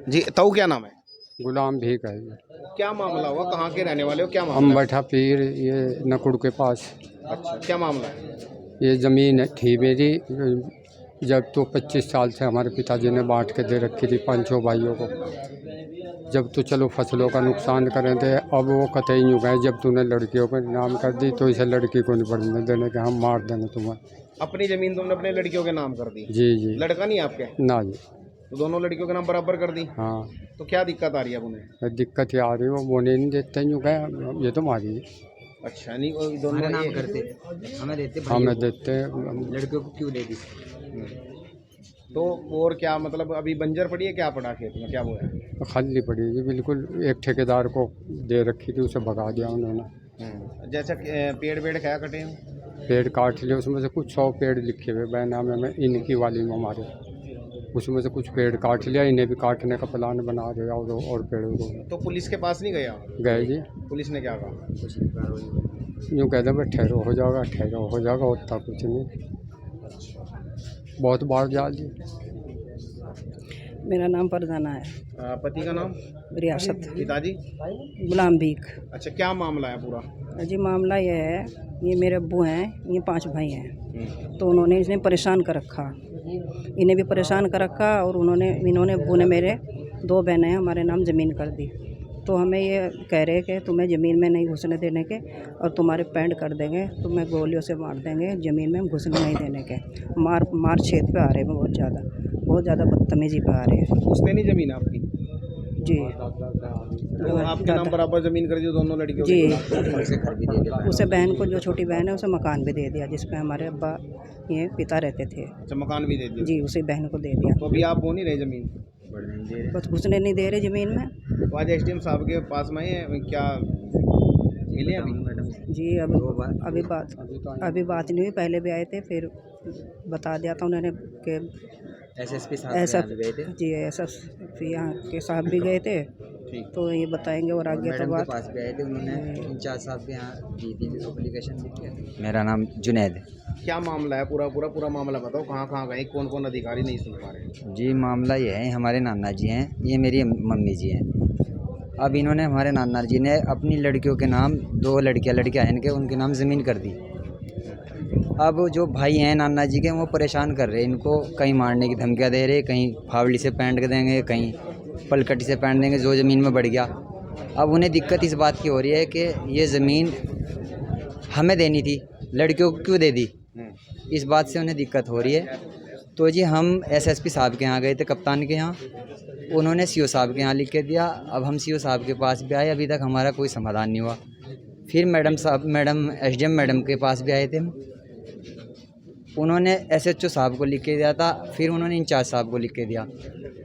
जी ताऊ क्या नाम है? गुलाम भी है ये। क्या मामला हुआ, कहाँ के रहने वाले हो, क्या मामला अम्बठा पीर, ये नकुड़ के पास। है? अच्छा, क्या मामला है? ये ज़मीन थी मेरी, जब तो 25 साल से हमारे पिताजी ने बांट के दे रखी थी 5 भाइयों को। जब तो चलो फसलों का नुकसान करें थे, अब वो कतई यूँ गए जब तूने लड़कियों पर नाम कर दी तो इसे लड़की को नहीं बढ़ने देने के, हम मार देंगे तुम्हें। अपनी जमीन तुमने अपने लड़कियों के नाम कर दी? जी जी। लड़का नहीं आपके? ना जी। तो दोनों लड़कियों के नाम बराबर कर दी? हाँ। तो क्या दिक्कत आ रही है अब उन्हें? दिक्कत ये आ रही है, वो बोने नहीं देते यूँ गए, ये तो मारी। अच्छा, नहीं वो दोनों नाम करते, हमें देते, लड़कियों को क्यों दे दी? तो और क्या मतलब अभी बंजर पड़ी है, क्या पड़ा खेत में, क्या हुआ है? खाली पड़ी है जी बिल्कुल। एक ठेकेदार को दे रखी थी, उसे भगा दिया उन्होंने। जैसे पेड़ वेड़ क्या कटे हैं? पेड़ काट लिए, उसमें से कुछ 100 पेड़ लिखे हुए बैनामे में, इनकी वाली में हमारे, उसमें से कुछ पेड़ काट लिया, इन्हें भी काटने का प्लान बना रहे और पेड़ों को। तो पुलिस के पास नहीं गया? गए जी। पुलिस ने क्या कहा? यूँ कहते हैं ठहरो हो जाएगा, ठहरो हो जाएगा, उतना कुछ नहीं। बहुत बार जा जी। मेरा नाम फरजाना है। पति का नाम? रियासत। पिताजी? गुलाम भीख। अच्छा, क्या मामला है पूरा? जी मामला ये है, ये मेरे अब्बू हैं, ये 5 भाई हैं। तो उन्होंने इन्हें परेशान कर रखा, इन्हें भी परेशान कर रखा, और इन्होंने अब्बू ने मेरे 2 बहनें हैं हमारे नाम ज़मीन कर दी। तो हमें ये कह रहे कि तुम्हें ज़मीन में नहीं घुसने देने के, और तुम्हारे पैंट कर देंगे, तुम्हें गोलियों से मार देंगे, ज़मीन में घुसने नहीं देने के। मार छेद पे आ रहे हैं, बहुत ज़्यादा बदतमीजी पे आ रहे हैं। उसने नहीं जमीन आपकी? जी। तो आपके नाम बराबर जमीन कर दी दोनों लड़कियों जी। की? उसे बहन को, जो छोटी बहन है, उसे मकान भी दे दिया, जिसमें हमारे अब्बा ये पिता रहते थे। अच्छा, मकान भी दे दिया? जी, उसी बहन को दे दिया। तो अभी आप वो नहीं रहे जमीन? बस घुसने नहीं दे रहे ज़मीन में। तो आज एसडीएम साहब के पास में आए हैं, क्या मिले अभी? जी अभी बात नहीं हुई, पहले भी आए थे, फिर बता दिया था उन्होंने कि एसएसपी साहब ऐसा। यहाँ पे गए थे? जी एसएसपी यहाँ के साहब भी गए थे, तो ये बताएंगे, और आगे तो मैडम बात। के पास भी आए थे, उन्होंने इंचार्ज साहब के यहाँ दी थी एप्लीकेशन लिख के। मेरा नाम जुनैद। क्या मामला है? पूरा मामला बताओ, कहाँ गए, कौन कौन अधिकारी नहीं सुन पा रहे? जी मामला ये है, हमारे नाना जी हैं, ये मेरी मम्मी जी हैं। अब इन्होंने, हमारे नाना जी ने अपनी लड़कियों के नाम, 2 लड़कियां हैं इनके, उनके नाम ज़मीन कर दी। अब जो भाई हैं नाना जी के, वो परेशान कर रहे हैं इनको, कहीं मारने की धमकियां दे रहे, कहीं फावड़ी से पैंट के देंगे, कहीं पलकटी से पैंट देंगे, जो ज़मीन में बढ़ गया। अब उन्हें दिक्कत इस बात की हो रही है कि ये ज़मीन हमें देनी थी, लड़कियों को क्यों दे दी, इस बात से उन्हें दिक्कत हो रही है। तो जी हम एसएसपी साहब के यहाँ गए थे, कप्तान के यहाँ, उन्होंने सीओ साहब के यहाँ लिख के दिया। अब हम सीओ साहब के पास भी आए, अभी तक हमारा कोई समाधान नहीं हुआ। फिर मैडम एसडीएम मैडम के पास भी आए थे, उन्होंने एसएचओ साहब को लिख के दिया था, फिर उन्होंने इंचार्ज साहब को लिख के दिया।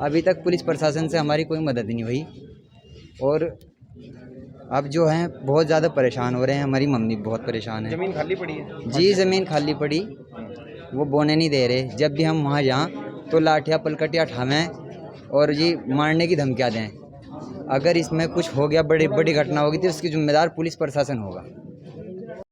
अभी तक पुलिस प्रशासन से हमारी कोई मदद नहीं हुई, और अब जो हैं बहुत ज़्यादा परेशान हो रहे हैं। हमारी मम्मी बहुत परेशान है। जमीन खाली पड़ी है? जी ज़मीन खाली पड़ी, वो बोने नहीं दे रहे। जब भी हम वहाँ जाएँ तो लाठियाँ पलकटियाँ ठामें और जी मारने की धमकियाँ दें। अगर इसमें कुछ हो गया, बड़ी घटना होगी, तो इसकी जिम्मेदार पुलिस प्रशासन होगा।